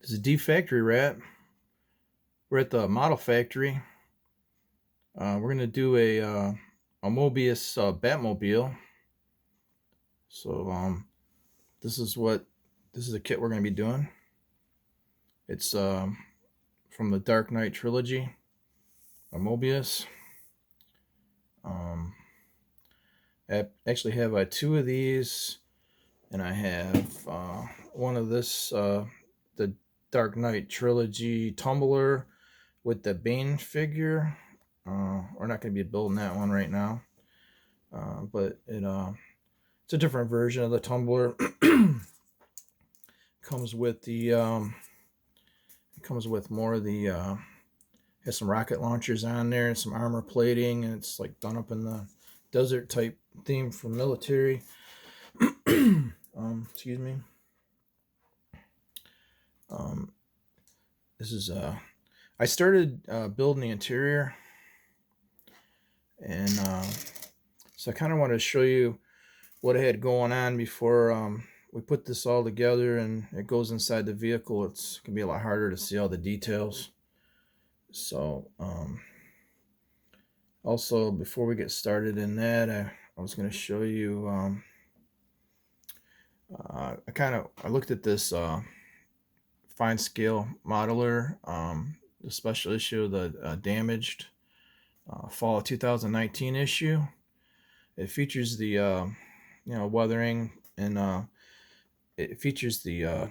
This is D Factory Rat. We're at the model factory. We're going to do a MOEBIUS Batmobile. So this is a kit we're going to be doing. It's from the Dark Knight trilogy, MOEBIUS. I actually have two of these, and I have one of this, the Dark Knight trilogy tumbler with the Bane figure. We're not going to be building that one right now, but it's a different version of the tumbler. Comes with the it comes with more of the has some rocket launchers on there and some armor plating, and it's like done up in the desert type theme for military. Excuse me. This is I started building the interior, and so I kind of wanted to show you what I had going on before we put this all together and it goes inside the vehicle. It's gonna be a lot harder to see all the details. So also, before we get started in that, I was going to show you I looked at this fine scale modeler, the special issue of the damaged fall of 2019 issue. It features the weathering, and it features the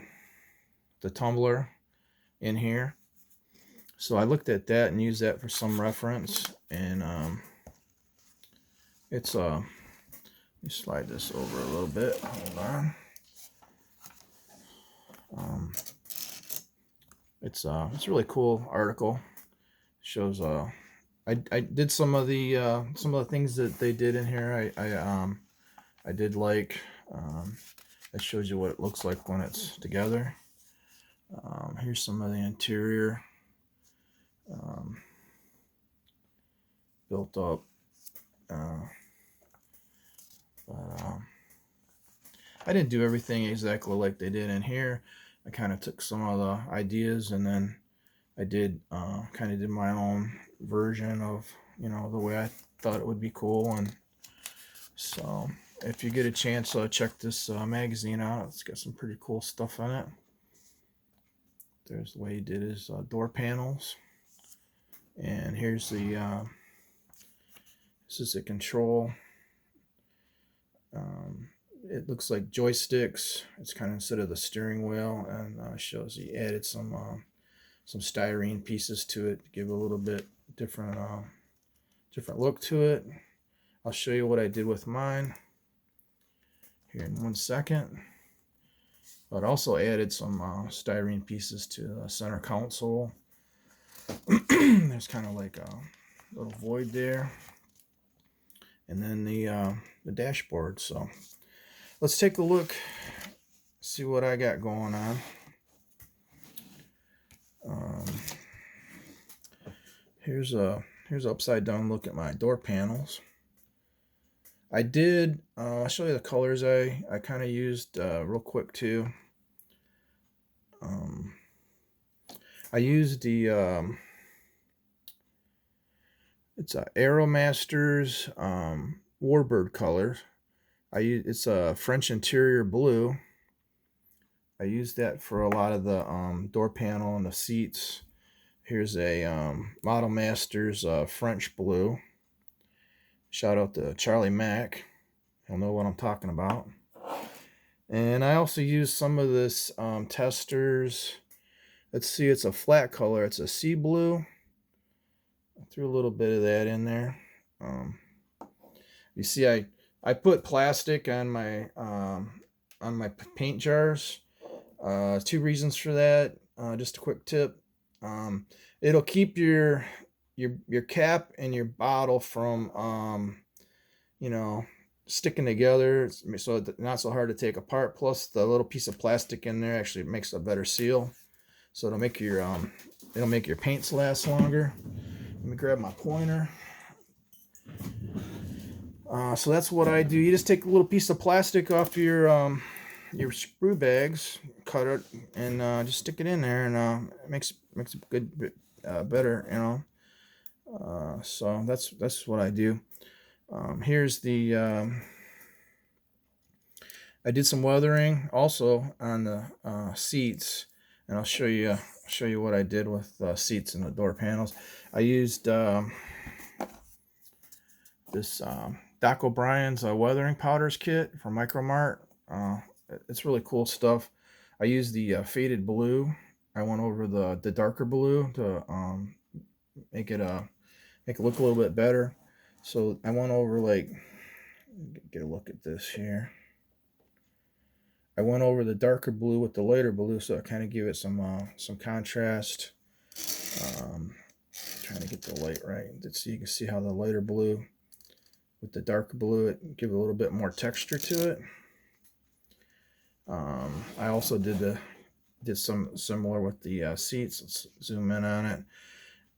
tumbler in here. So I looked at that and used that for some reference, and it's let me slide this over a little bit. Hold on. It's a really cool article. Shows I did some of the things that they did in here. I did like it shows you what it looks like when it's together. Here's some of the interior. Built up, but I didn't do everything exactly like they did in here. I kind of took some of the ideas, and then I did kind of did my own version of the way I thought it would be cool. And so if you get a chance, check this magazine out. It's got some pretty cool stuff in it. There's the way he did his door panels. And here's the this is the control. It looks like joysticks. It's kind of instead of the steering wheel, and shows he added some styrene pieces to it to give a little bit different look to it. I'll show you what I did with mine here in 1 second. But also added some styrene pieces to the center console. There's kind of like a little void there, and then the dashboard. So let's take a look, see what I got going on. Here's an upside down look at my door panels. I did I'll show you the colors I kind of used real quick too. I used the it's a Aeromasters Warbird color. It's a French interior blue. I used that for a lot of the door panel and the seats. Here's a Model Masters French blue. Shout out to Charlie Mack. He'll know what I'm talking about. And I also used some of this Testors. Let's see, it's a flat color. It's a sea blue. I threw a little bit of that in there. You see, I put plastic on my paint jars. 2 reasons for that. Just a quick tip. It'll keep your cap and your bottle from sticking together, so it's not so hard to take apart. Plus, the little piece of plastic in there actually makes a better seal, so it'll make your paints last longer. Let me grab my pointer. So that's what I do. You just take a little piece of plastic off your screw bags, cut it and just stick it in there, and it makes it good, better, you know. So that's what I do. Here's the I did some weathering also on the seats, and I'll show you what I did with the seats and the door panels. I used this Doc O'Brien's weathering powders kit from Micromart. It's really cool stuff. I used the faded blue. I went over the darker blue to make it look a little bit better. So I went over, like, get a look at this here. I went over the darker blue with the lighter blue, so I kind of give it some contrast. Trying to get the light right, so you can see how the lighter blue with the darker blue, it give a little bit more texture to it. I also did some similar with the seats. Let's zoom in on it.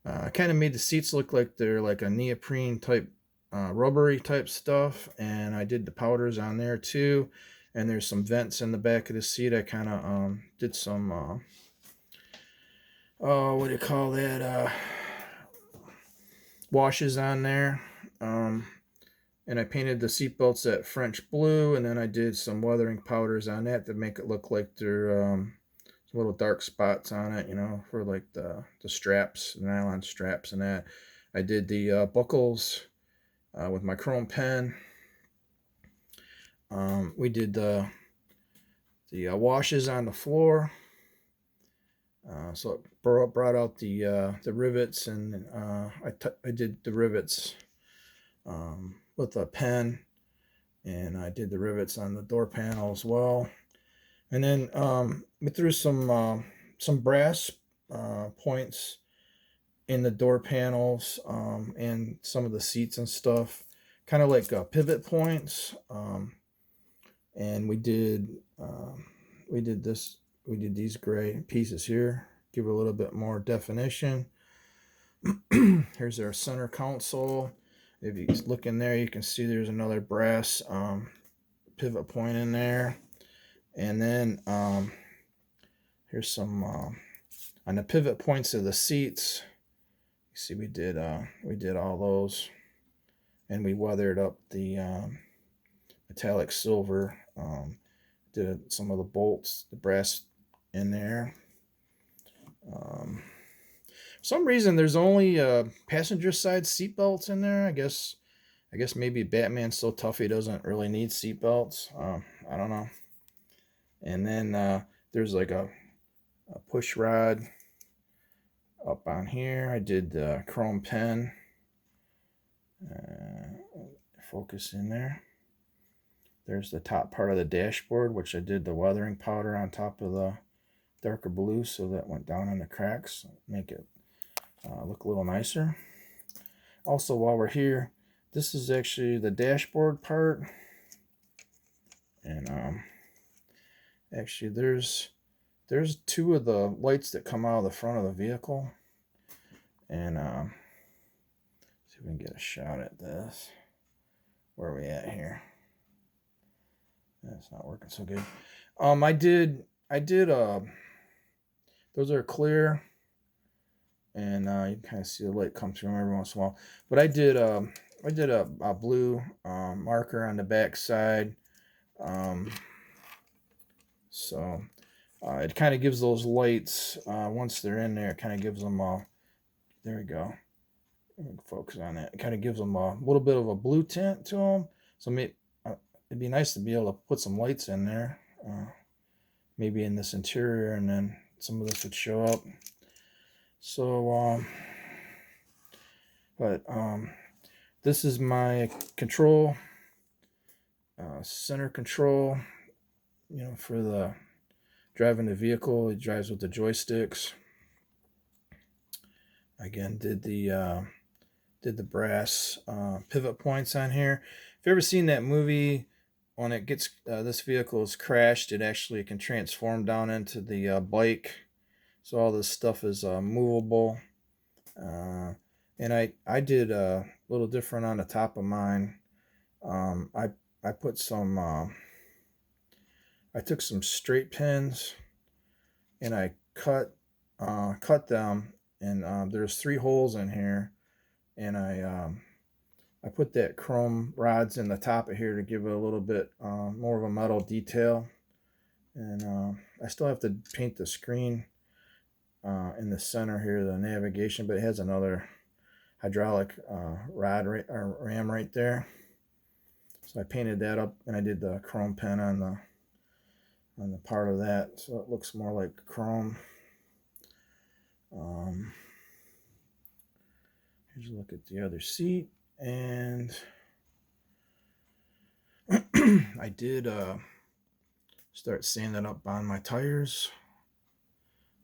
I kind of made the seats look like they're like a neoprene type, rubbery type stuff, and I did the powders on there too. And there's some vents in the back of the seat. I kind of did some what do you call that, washes on there. And I painted the seat belts that French blue, and then I did some weathering powders on that to make it look like there some little dark spots on it, you know, for like the straps, the nylon straps and that. I did the buckles with my chrome pen. We did the washes on the floor. So it brought out the rivets, and I did the rivets with a pen, and I did the rivets on the door panel as well. And then we threw some brass points in the door panels and some of the seats and stuff, kind of like pivot points. And we did these gray pieces here, give it a little bit more definition. Here's our center console. If you look in there, you can see there's another brass pivot point in there. And then here's some on the pivot points of the seats. You see, we did all those, and we weathered up the metallic silver. Did some of the bolts, the brass in there. For some reason, there's only passenger side seat belts in there. I guess maybe Batman's so tough he doesn't really need seat belts. I don't know. And then there's like a push rod up on here. I did the chrome pen. Focus in there. There's the top part of the dashboard, which I did the weathering powder on top of the darker blue, so that went down in the cracks, make it look a little nicer. Also, while we're here, this is actually the dashboard part, and actually there's two of the lights that come out of the front of the vehicle, and see if we can get a shot at this. Where are we at here? That's not working so good. I did those are clear, and you can kind of see the light come through them every once in a while. But I did a blue marker on the back side, so it kind of gives those lights, once they're in there, it kind of gives them there we go. Focus on that. It kind of gives them a little bit of a blue tint to them. So maybe it'd be nice to be able to put some lights in there, maybe in this interior, and then some of this would show up. So, this is my control, center control, you know, for the driving the vehicle. It drives with the joysticks. Again, did the brass pivot points on here. If you've ever seen that movie, when it gets this vehicle is crashed, it actually can transform down into the bike. So all this stuff is movable. And I did a little different on the top of mine. I put some I took some straight pins and I cut them, and there's 3 holes in here, and I put that chrome rods in the top of here to give it a little bit more of a metal detail. And I still have to paint the screen in the center here, the navigation, but it has another hydraulic rod or ram right there. So I painted that up, and I did the chrome pen on the part of that, so it looks more like chrome. Here's a look at the other seat, and I did start sanding up on my tires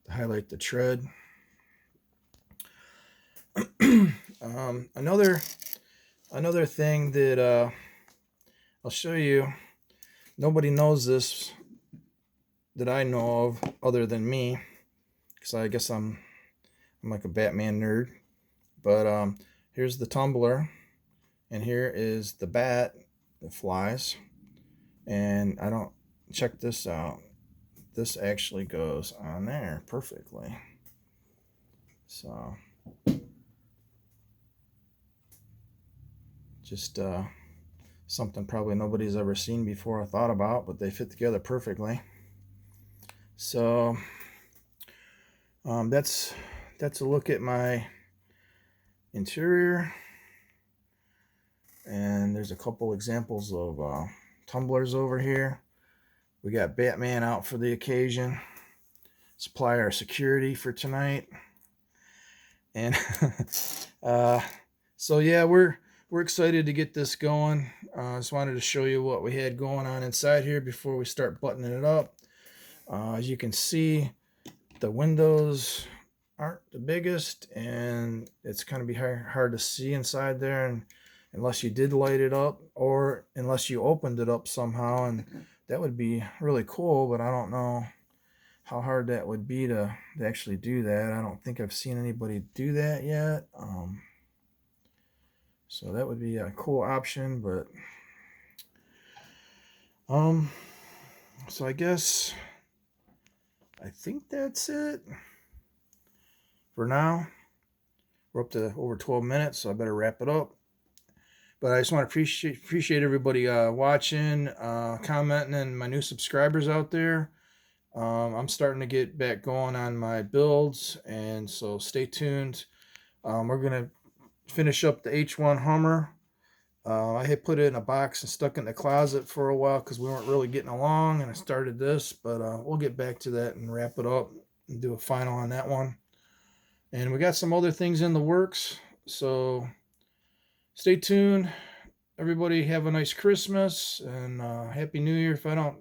to highlight the tread. Another thing that I'll show you, nobody knows this that I know of other than me, because I guess I'm like a Batman nerd. But here's the tumbler, and here is the bat that flies. And I don't, check this out. This actually goes on there perfectly. So just something probably nobody's ever seen before or thought about, but they fit together perfectly. So that's a look at my interior, and there's a couple examples of tumblers over here. We got Batman out for the occasion, supply our security for tonight. And so yeah, we're excited to get this going. I just wanted to show you what we had going on inside here before we start buttoning it up. As you can see, the windows aren't the biggest, and it's kind of be hard to see inside there, and unless you did light it up, or unless you opened it up somehow, and that would be really cool, but I don't know how hard that would be to actually do that. I don't think I've seen anybody do that yet. So that would be a cool option, but so I think that's it for now. We're up to over 12 minutes, so I better wrap it up. But I just want to appreciate everybody watching, commenting, and my new subscribers out there. I'm starting to get back going on my builds, and so stay tuned. We're going to finish up the H1 Hummer. I had put it in a box and stuck it in the closet for a while because we weren't really getting along, and I started this, but we'll get back to that and wrap it up and do a final on that one. And we got some other things in the works, so stay tuned. Everybody have a nice Christmas and Happy New Year if I don't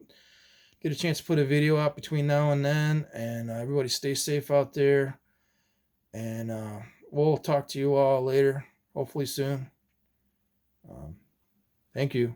get a chance to put a video out between now and then. And everybody stay safe out there. And we'll talk to you all later, hopefully soon. Thank you.